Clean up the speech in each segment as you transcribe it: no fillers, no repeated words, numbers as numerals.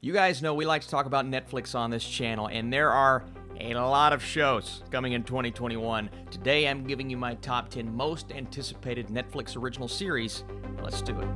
You guys know we like to talk about Netflix on this channel, and there are a lot of shows coming in 2021. Today I'm giving you my top 10 most anticipated Netflix original series. Let's do it.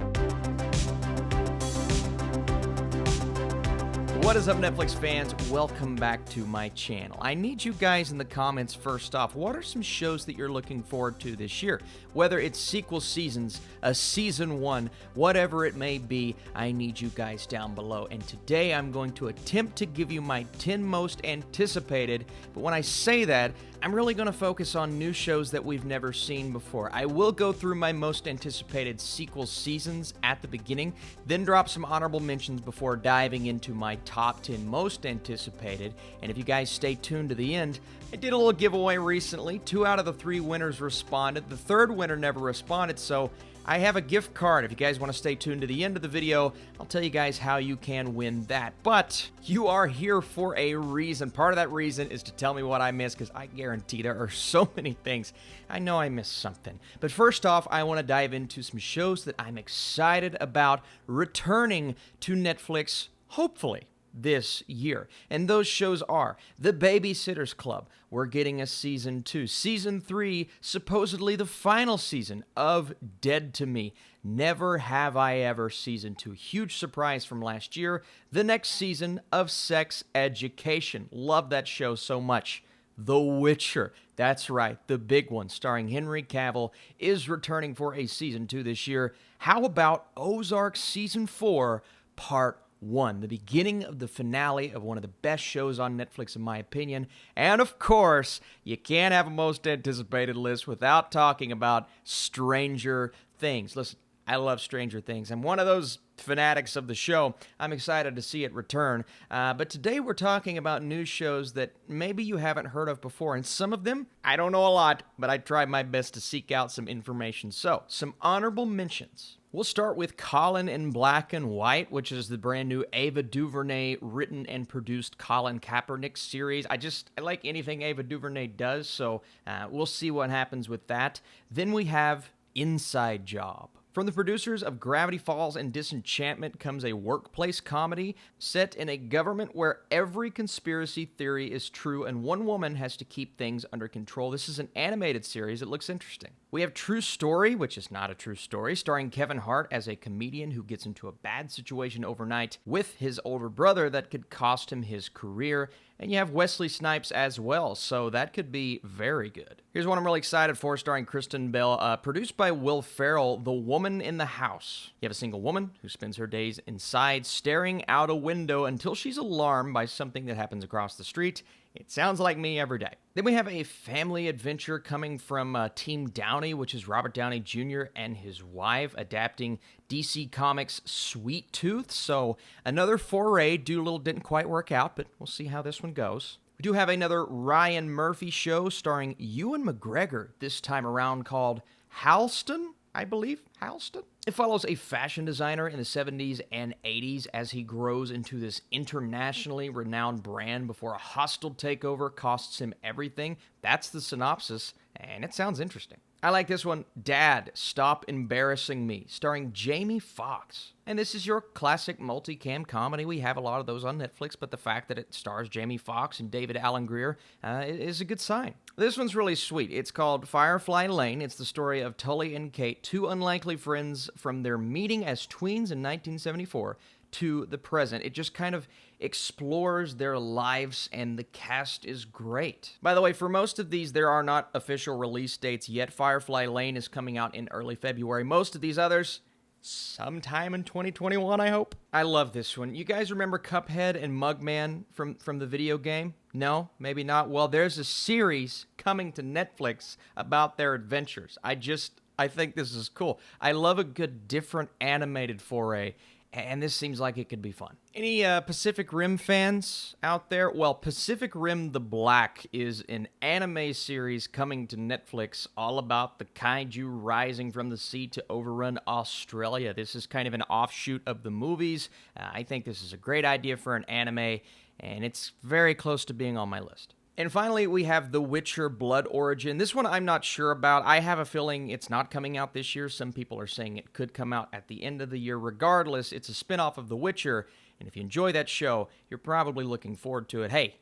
What is up, Netflix fans? Welcome back to my channel. I need you guys in the comments first off. What are some shows that you're looking forward to this year? Whether it's sequel seasons, a season one, whatever it may be, I need you guys down below. And today I'm going to attempt to give you my 10 most anticipated, but when I say that, I'm really going to focus on new shows that we've never seen before. I will go through my most anticipated sequel seasons at the beginning, then drop some honorable mentions before diving into my top 10 most anticipated. And if you guys stay tuned to the end, I did a little giveaway recently. 2 out of the 3 winners responded. The third winner never responded, so I have a gift card. If you guys want to stay tuned to the end of the video, I'll tell you guys how you can win that. But you are here for a reason. Part of that reason is to tell me what I missed, because I guarantee there are so many things. I know I missed something. But first off, I want to dive into some shows that I'm excited about returning to Netflix, hopefully, this year. And those shows are The Babysitters Club. We're getting a season 2. Season 3, supposedly the final season of Dead to Me. Never Have I Ever season 2. Huge surprise from last year. The next season of Sex Education. Love that show so much. The Witcher. That's right, the big one, starring Henry Cavill, is returning for a season 2 this year. How about Ozark season 4, part 1, the beginning of the finale of one of the best shows on Netflix, in my opinion. And of course, you can't have a most anticipated list without talking about Stranger Things. Listen, I love Stranger Things. I'm one of those fanatics of the show. I'm excited to see it return. But today we're talking about new shows that maybe you haven't heard of before. And some of them, I don't know a lot, but I tried my best to seek out some information. So, some honorable mentions. We'll start with Colin in Black and White, which is the brand new Ava DuVernay written and produced Colin Kaepernick series. I like anything Ava DuVernay does, so we'll see what happens with that. Then we have Inside Job. From the producers of Gravity Falls and Disenchantment comes a workplace comedy set in a government where every conspiracy theory is true and one woman has to keep things under control. This is an animated series. It looks interesting. We have True Story, which is not a true story, starring Kevin Hart as a comedian who gets into a bad situation overnight with his older brother that could cost him his career. And you have Wesley Snipes as well, so that could be very good. Here's one I'm really excited for, starring Kristen Bell, produced by Will Ferrell, The Woman in the House. You have a single woman who spends her days inside staring out a window until she's alarmed by something that happens across the street. It sounds like me every day. Then we have a family adventure coming from Team Downey, which is Robert Downey Jr. and his wife, adapting DC Comics' Sweet Tooth. So another foray. Doolittle didn't quite work out, but we'll see how this one goes. We do have another Ryan Murphy show starring Ewan McGregor, this time around, called Halston, I believe. Halston? It follows a fashion designer in the 70s and 80s as he grows into this internationally renowned brand before a hostile takeover costs him everything. That's the synopsis, and it sounds interesting. I like this one, Dad, Stop Embarrassing Me, starring Jamie Foxx. And this is your classic multicam comedy. We have a lot of those on Netflix, but the fact that it stars Jamie Foxx and David Alan Grier is a good sign. This one's really sweet. It's called Firefly Lane. It's the story of Tully and Kate, 2 unlikely friends from their meeting as tweens in 1974 to the present. It just kind of explores their lives, and the cast is great. By the way, for most of these, there are not official release dates yet. Firefly Lane is coming out in early February. Most of these others, sometime in 2021, I hope. I love this one. You guys remember Cuphead and Mugman from the video game? No? Maybe not? Well, there's a series coming to Netflix about their adventures. I think this is cool. I love a good different animated foray, and this seems like it could be fun. Any Pacific Rim fans out there? Well, Pacific Rim The Black is an anime series coming to Netflix all about the kaiju rising from the sea to overrun Australia. This is kind of an offshoot of the movies. I think this is a great idea for an anime, and it's very close to being on my list. And finally, we have The Witcher Blood Origin. This one I'm not sure about. I have a feeling it's not coming out this year. Some people are saying it could come out at the end of the year. Regardless, it's a spinoff of The Witcher, And if you enjoy that show, you're probably looking forward to it. Hey,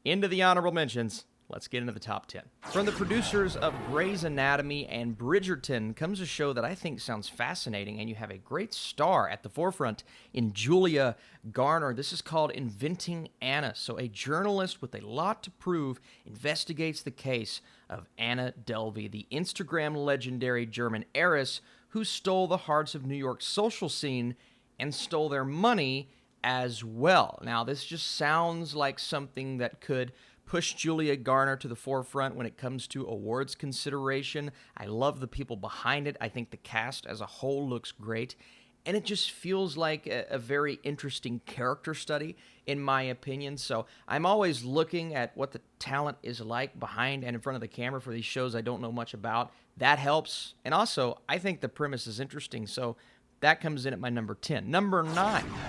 into the honorable mentions. Let's get into the top 10. From the producers of Grey's Anatomy and Bridgerton comes a show that I think sounds fascinating, and you have a great star at the forefront in Julia Garner. This is called Inventing Anna. So a journalist with a lot to prove investigates the case of Anna Delvey, the Instagram legendary German heiress who stole the hearts of New York's social scene and stole their money as well. Now, this just sounds like something that could push Julia Garner to the forefront when it comes to awards consideration. I love the people behind it. I think the cast as a whole looks great. And it just feels like a very interesting character study, in my opinion. So I'm always looking at what the talent is like behind and in front of the camera for these shows I don't know much about. That helps. And also, I think the premise is interesting. So that comes in at my number 10. Number 9.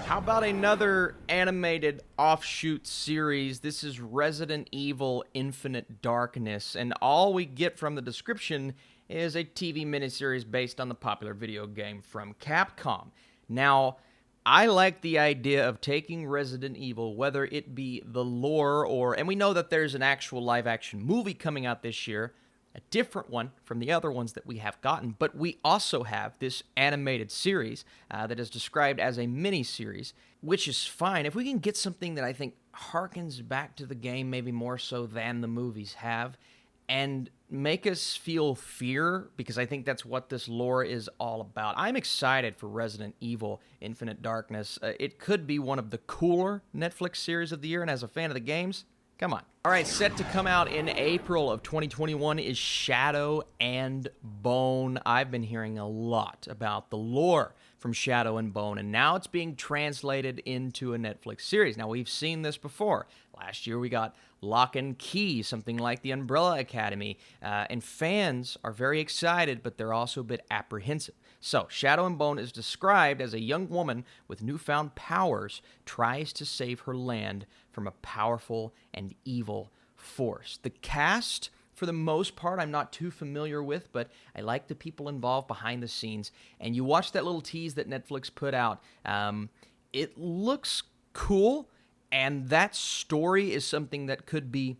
How about another animated offshoot series? This is Resident Evil Infinite Darkness, and all we get from the description is a TV miniseries based on the popular video game from Capcom. Now, I like the idea of taking Resident Evil, whether it be the lore and we know that there's an actual live-action movie coming out this year, a different one from the other ones that we have gotten, but we also have this animated series that is described as a mini-series, which is fine. If we can get something that I think harkens back to the game, maybe more so than the movies have, and make us feel fear, because I think that's what this lore is all about. I'm excited for Resident Evil Infinite Darkness. It could be one of the cooler Netflix series of the year, and as a fan of the games, come on. All right, set to come out in April of 2021 is Shadow and Bone. I've been hearing a lot about the lore from Shadow and Bone, and now it's being translated into a Netflix series. Now, we've seen this before. Last year, we got Lock and Key, something like the Umbrella Academy, and fans are very excited, but they're also a bit apprehensive. So, Shadow and Bone is described as a young woman with newfound powers tries to save her land from a powerful and evil force. The cast, for the most part, I'm not too familiar with, but I like the people involved behind the scenes. And you watch that little tease that Netflix put out. It looks cool, and that story is something that could be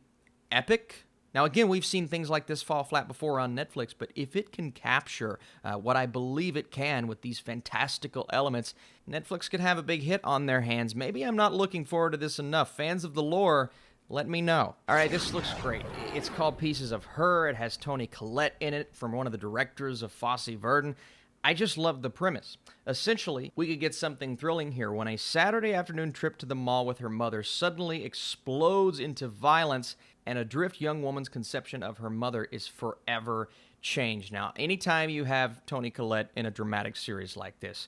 epic. Now, again, we've seen things like this fall flat before on Netflix, but if it can capture what I believe it can with these fantastical elements, Netflix could have a big hit on their hands. Maybe I'm not looking forward to this enough. Fans of the lore, let me know. All right, this looks great. It's called Pieces of Her. It has Toni Collette in it from one of the directors of Fosse Verdon. I just love the premise. Essentially, we could get something thrilling here when a Saturday afternoon trip to the mall with her mother suddenly explodes into violence, and a adrift young woman's conception of her mother is forever changed. Now, anytime you have Toni Collette in a dramatic series like this,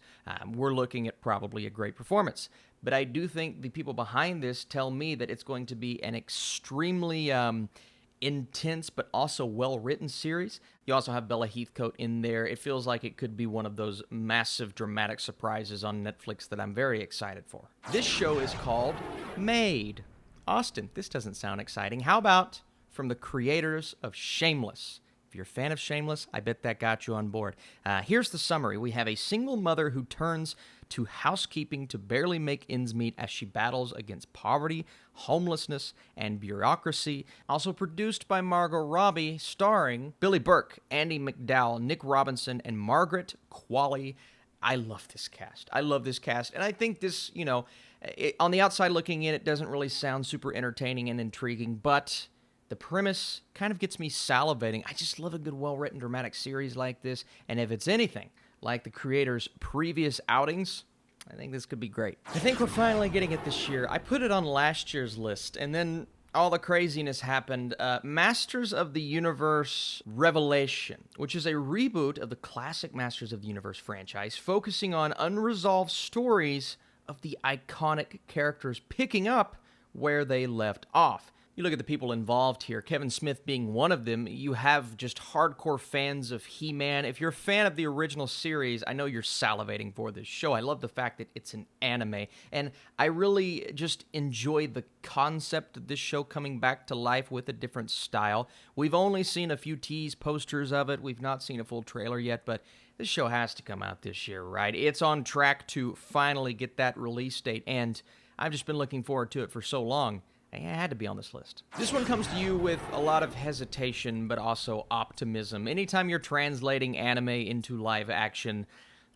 we're looking at probably a great performance. But I do think the people behind this tell me that it's going to be an extremely intense but also well-written series. You also have Bella Heathcote in there. It feels like it could be one of those massive dramatic surprises on Netflix that I'm very excited for. This show is called Made. Austin, this doesn't sound exciting. How about from the creators of Shameless? If you're a fan of Shameless, I bet that got you on board. Here's the summary. We have a single mother who turns to housekeeping to barely make ends meet as she battles against poverty, homelessness, and bureaucracy. Also produced by Margot Robbie, starring Billy Burke, Andy McDowell, Nick Robinson, and Margaret Qualley. I love this cast. And I think this, on the outside looking in, it doesn't really sound super entertaining and intriguing, but the premise kind of gets me salivating. I just love a good, well-written, dramatic series like this, and if it's anything like the creator's previous outings, I think this could be great. I think we're finally getting it this year. I put it on last year's list, and then all the craziness happened. Masters of the Universe Revelation, which is a reboot of the classic Masters of the Universe franchise, focusing on unresolved stories of the iconic characters, picking up where they left off. You look at the people involved here, Kevin Smith being one of them. You have just hardcore fans of He-Man. If you're a fan of the original series, I know you're salivating for this show. I love the fact that it's an anime, and I really just enjoy the concept of this show coming back to life with a different style. We've only seen a few tease posters of it. We've not seen a full trailer yet, but this show has to come out this year, right? It's on track to finally get that release date, and I've just been looking forward to it for so long. It had to be on this list. This one comes to you with a lot of hesitation, but also optimism. Anytime you're translating anime into live action,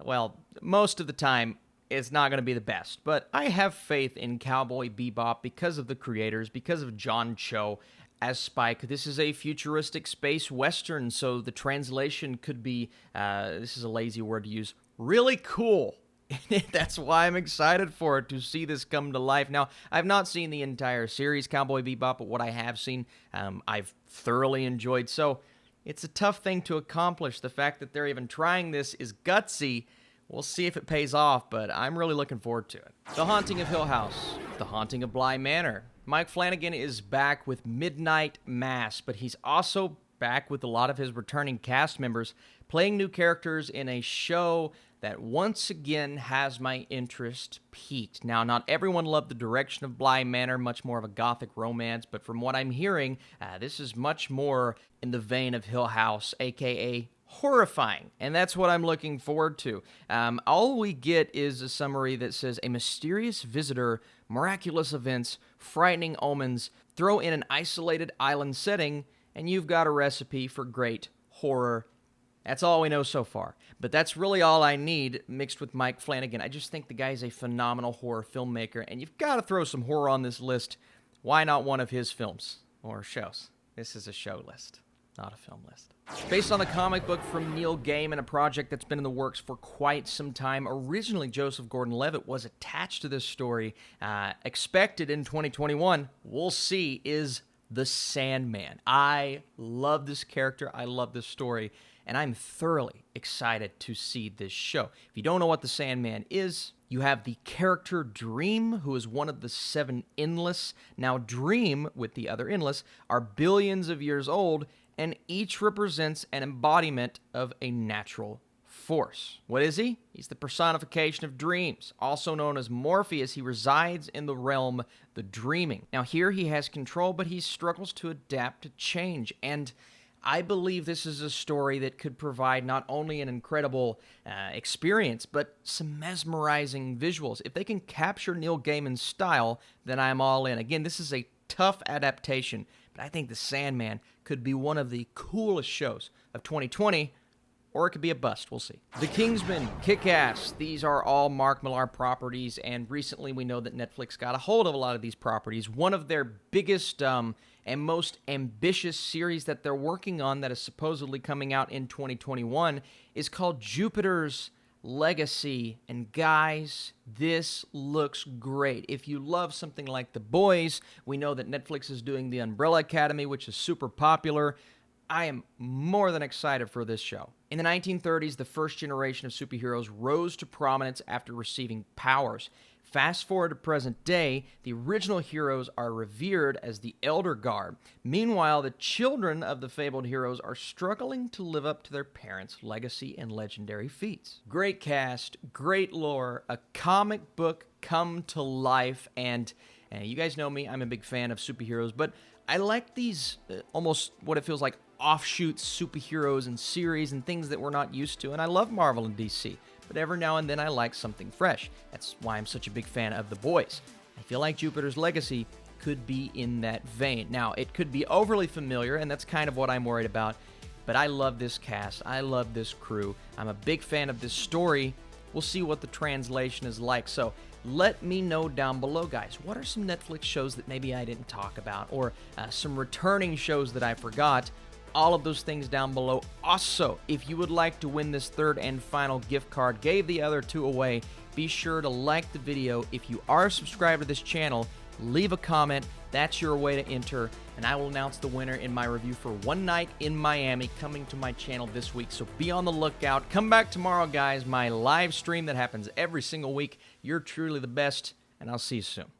well, most of the time, it's not going to be the best. But I have faith in Cowboy Bebop because of the creators, because of John Cho as Spike. This is a futuristic space western, so the translation could be, this is a lazy word to use, really cool. That's why I'm excited for it, to see this come to life. Now, I've not seen the entire series, Cowboy Bebop, but what I have seen, I've thoroughly enjoyed. So it's a tough thing to accomplish. The fact that they're even trying this is gutsy. We'll see if it pays off, but I'm really looking forward to it. The Haunting of Hill House, The Haunting of Bly Manor. Mike Flanagan is back with Midnight Mass, but he's also back with a lot of his returning cast members, playing new characters in a show that once again has my interest piqued. Now, not everyone loved the direction of Bly Manor, much more of a gothic romance, but from what I'm hearing, this is much more in the vein of Hill House, aka horrifying, and that's what I'm looking forward to. All we get is a summary that says, a mysterious visitor, miraculous events, frightening omens, throw in an isolated island setting, and you've got a recipe for great horror. That's all we know so far. But that's really all I need, mixed with Mike Flanagan. I just think the guy's a phenomenal horror filmmaker, and you've got to throw some horror on this list. Why not one of his films or shows? This is a show list, not a film list. Based on the comic book from Neil Gaiman, a project that's been in the works for quite some time. Originally, Joseph Gordon-Levitt was attached to this story. Expected in 2021, we'll see, is the Sandman. I love this character. I love this story. And I'm thoroughly excited to see this show. If you don't know what the Sandman is, you have the character Dream, who is one of the 7 Endless. Now, Dream, with the other Endless, are billions of years old, and each represents an embodiment of a natural force. What is he? He's the personification of dreams. Also known as Morpheus, he resides in the realm the dreaming. Now, here he has control, but he struggles to adapt to change, and I believe this is a story that could provide not only an incredible experience, but some mesmerizing visuals. If they can capture Neil Gaiman's style, then I'm all in. Again, this is a tough adaptation, but I think The Sandman could be one of the coolest shows of 2020, or it could be a bust. We'll see. The Kingsman, Kick-Ass. These are all Mark Millar properties, and recently we know that Netflix got a hold of a lot of these properties. One of their biggest and most ambitious series that they're working on that is supposedly coming out in 2021 is called Jupiter's Legacy. And guys, this looks great. If you love something like The Boys, we know that Netflix is doing The Umbrella Academy, which is super popular. I am more than excited for this show. In the 1930s, the first generation of superheroes rose to prominence after receiving powers. Fast forward to present day, the original heroes are revered as the Elder Guard. Meanwhile, the children of the fabled heroes are struggling to live up to their parents' legacy and legendary feats. Great cast, great lore, a comic book come to life, and you guys know me, I'm a big fan of superheroes, but I like these almost what it feels like offshoot superheroes and series and things that we're not used to, and I love Marvel and DC. But every now and then I like something fresh. That's why I'm such a big fan of The Boys. I feel like Jupiter's Legacy could be in that vein. Now, it could be overly familiar, and that's kind of what I'm worried about, but I love this cast. I love this crew. I'm a big fan of this story. We'll see what the translation is like. So let me know down below, guys. What are some Netflix shows that maybe I didn't talk about, or some returning shows that I forgot? All of those things down below. Also, if you would like to win this third and final gift card, gave the other 2 away, be sure to like the video. If you are subscribed to this channel, leave a comment. That's your way to enter, and I will announce the winner in my review for One Night in Miami coming to my channel this week. So be on the lookout. Come back tomorrow, guys. My live stream that happens every single week. You're truly the best, and I'll see you soon.